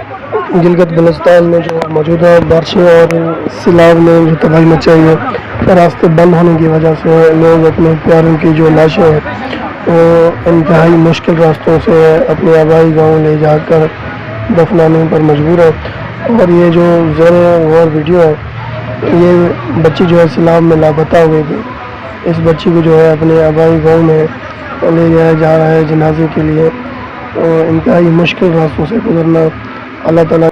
गिलगित बल्तिस्तान में जो मौजूदा बारिशें और सैलाब ने जो तबाही मचाई है, रास्ते बंद होने की वजह से लोग अपने प्यारों की जो लाशें हैं वो इंतहाई मुश्किल रास्तों से अपने आबाई गाँव ले जाकर दफनाने पर मजबूर है। और ये जो ज़र गौर वीडियो है, ये बच्ची जो है सैलाब में लापता हो गई थी। इस बच्ची को जो है अपने आबाई गाँव में ले जाया जा रहा है जनाजे के लिए। इंतहाई मुश्किल रास्तों से गुजरना अल्लाह ताला